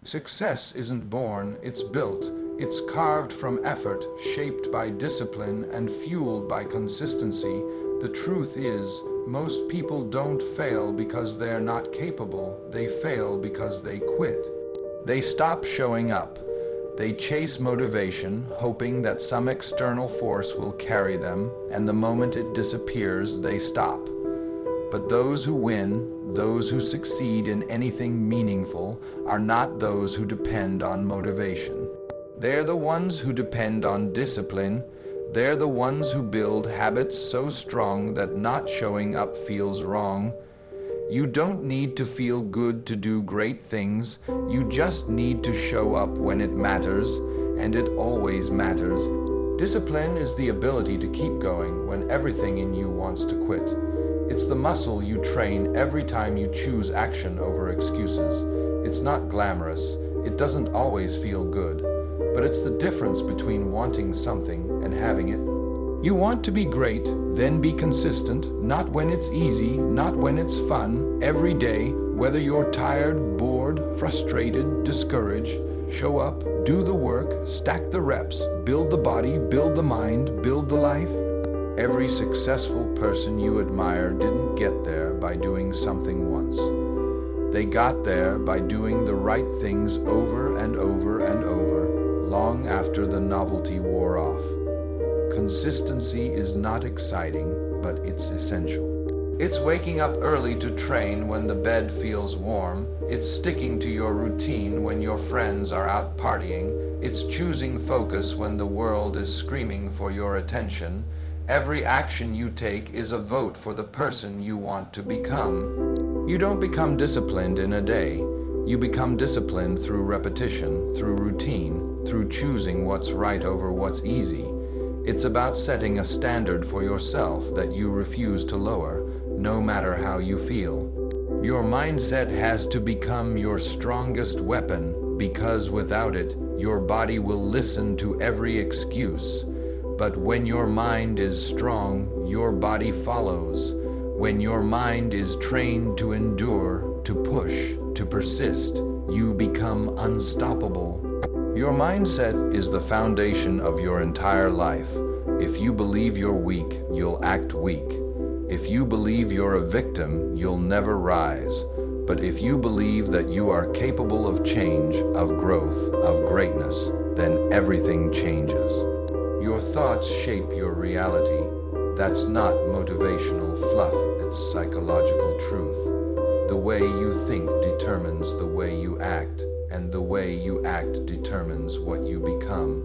Success isn't born, it's built. It's carved from effort, shaped by discipline, and fueled by consistency. The truth is, most people don't fail because they're not capable. They fail because they quit. They stop showing up. They chase motivation, hoping that some external force will carry them, and the moment it disappears, they stop. But those who win, those who succeed in anything meaningful, are not those who depend on motivation. They're the ones who depend on discipline. They're the ones who build habits so strong that not showing up feels wrong. You don't need to feel good to do great things. You just need to show up when it matters, and it always matters. Discipline is the ability to keep going when everything in you wants to quit. It's the muscle you train every time you choose action over excuses. It's not glamorous. It doesn't always feel good. But it's the difference between wanting something and having it. You want to be great, then be consistent, not when it's easy, not when it's fun, every day, whether you're tired, bored, frustrated, discouraged. Show up, do the work, stack the reps, build the body, build the mind, build the life. Every successful person you admire didn't get there by doing something once. They got there by doing the right things over and over and over, long after the novelty wore off. Consistency is not exciting, but it's essential. It's waking up early to train when the bed feels warm. It's sticking to your routine when your friends are out partying. It's choosing focus when the world is screaming for your attention. Every action you take is a vote for the person you want to become. You don't become disciplined in a day. You become disciplined through repetition, through routine, through choosing what's right over what's easy. It's about setting a standard for yourself that you refuse to lower, no matter how you feel. Your mindset has to become your strongest weapon, because without it, your body will listen to every excuse. But when your mind is strong, your body follows. When your mind is trained to endure, to push, to persist, you become unstoppable. Your mindset is the foundation of your entire life. If you believe you're weak, you'll act weak. If you believe you're a victim, you'll never rise. But if you believe that you are capable of change, of growth, of greatness, then everything changes. Your thoughts shape your reality. That's not motivational fluff, it's psychological truth. The way you think determines the way you act, and the way you act determines what you become.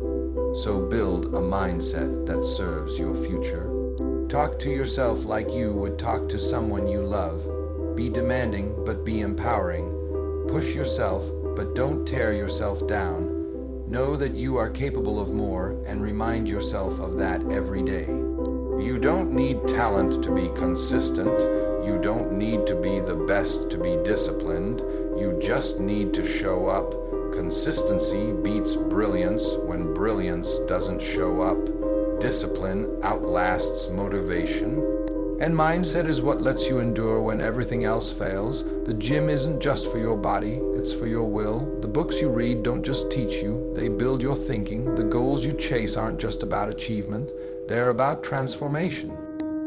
So build a mindset that serves your future. Talk to yourself like you would talk to someone you love. Be demanding, but be empowering. Push yourself, but don't tear yourself down. Know that you are capable of more, and remind yourself of that every day. You don't need talent to be consistent. You don't need to be the best to be disciplined. You just need to show up. Consistency beats brilliance when brilliance doesn't show up. Discipline outlasts motivation. And mindset is what lets you endure when everything else fails. The gym isn't just for your body, it's for your will. The books you read don't just teach you, they build your thinking. The goals you chase aren't just about achievement, they're about transformation.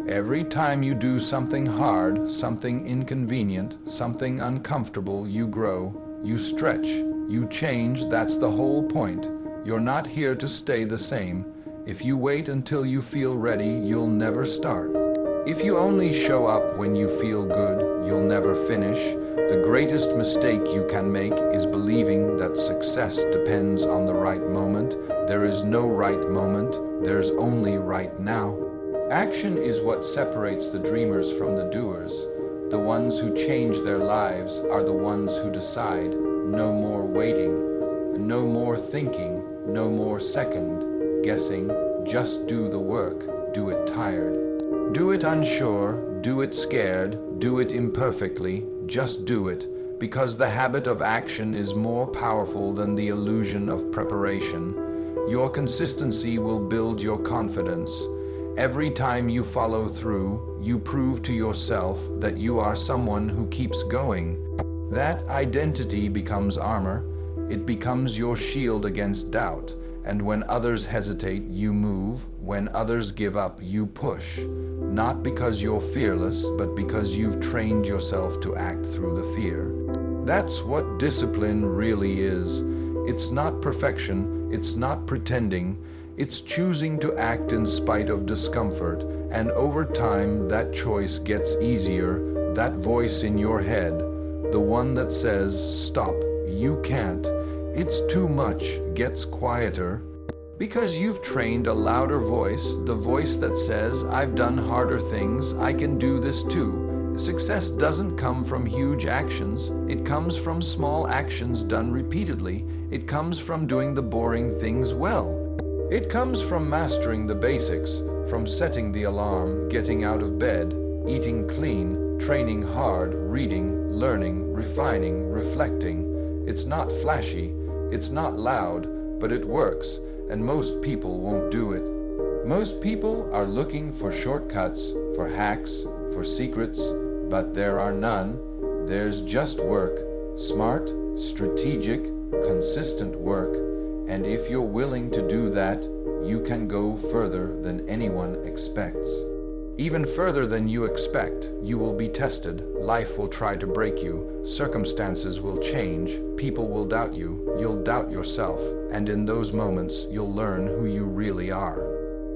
Every time you do something hard, something inconvenient, something uncomfortable, you grow, you stretch, you change. That's the whole point. You're not here to stay the same. If you wait until you feel ready, you'll never start. If you only show up when you feel good, you'll never finish. The greatest mistake you can make is believing that success depends on the right moment. There is no right moment, there's only right now. Action is what separates the dreamers from the doers. The ones who change their lives are the ones who decide. No more waiting, no more thinking, no more second guessing. Just do the work, do it tired. Do it unsure, do it scared, do it imperfectly, just do it, because the habit of action is more powerful than the illusion of preparation. Your consistency will build your confidence. Every time you follow through, you prove to yourself that you are someone who keeps going. That identity becomes armor. It becomes your shield against doubt. And when others hesitate, you move. When others give up, you push. Not because you're fearless, but because you've trained yourself to act through the fear. That's what discipline really is. It's not perfection, it's not pretending, it's choosing to act in spite of discomfort. And over time, that choice gets easier. That voice in your head, the one that says, "Stop, you can't, it's too much," gets quieter. Because you've trained a louder voice, the voice that says, "I've done harder things, I can do this too." Success doesn't come from huge actions. It comes from small actions done repeatedly. It comes from doing the boring things well. It comes from mastering the basics, from setting the alarm, getting out of bed, eating clean, training hard, reading, learning, refining, reflecting. It's not flashy, it's not loud, but it works. And most people won't do it. Most people are looking for shortcuts, for hacks, for secrets, but there are none. There's just work, smart, strategic, consistent work. And if you're willing to do that, you can go further than anyone expects. Even further than you expect. You will be tested, life will try to break you, circumstances will change, people will doubt you, you'll doubt yourself, and in those moments you'll learn who you really are.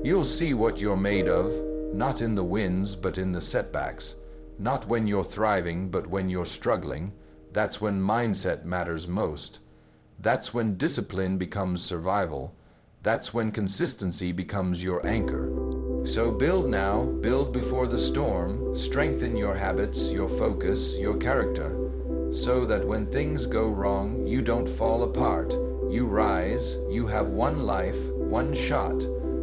You'll see what you're made of, not in the wins but in the setbacks, not when you're thriving but when you're struggling. That's when mindset matters most. That's when discipline becomes survival. That's when consistency becomes your anchor. So build now, build before the storm, strengthen your habits, your focus, your character, so that when things go wrong, you don't fall apart. You rise, you have one life, one shot,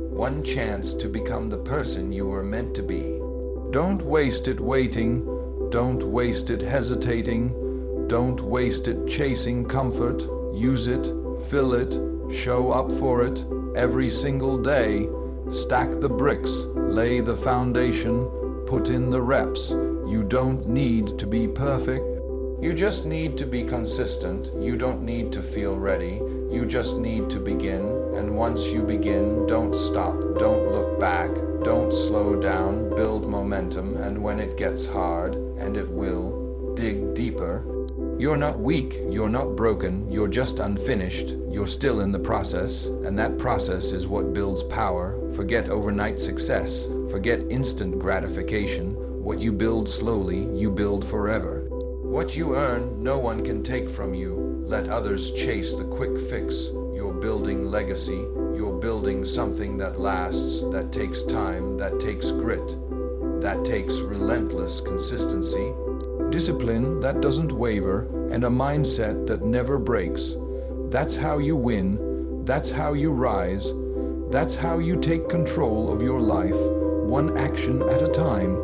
one chance to become the person you were meant to be. Don't waste it waiting, don't waste it hesitating, don't waste it chasing comfort. Use it, fill it, show up for it every single day. Stack the bricks, lay the foundation, put in the reps. You don't need to be perfect. You just need to be consistent. You don't need to feel ready. You just need to begin. And once you begin, don't stop. Don't look back. Don't slow down. Build momentum. And when it gets hard, and it will, dig deeper. You're not weak, you're not broken, you're just unfinished. You're still in the process, and that process is what builds power. Forget overnight success. Forget instant gratification. What you build slowly, you build forever. What you earn, no one can take from you. Let others chase the quick fix. You're building legacy. You're building something that lasts, that takes time, that takes grit, that takes relentless consistency. Discipline that doesn't waver, and a mindset that never breaks. That's how you win. That's how you rise. That's how you take control of your life, one action at a time.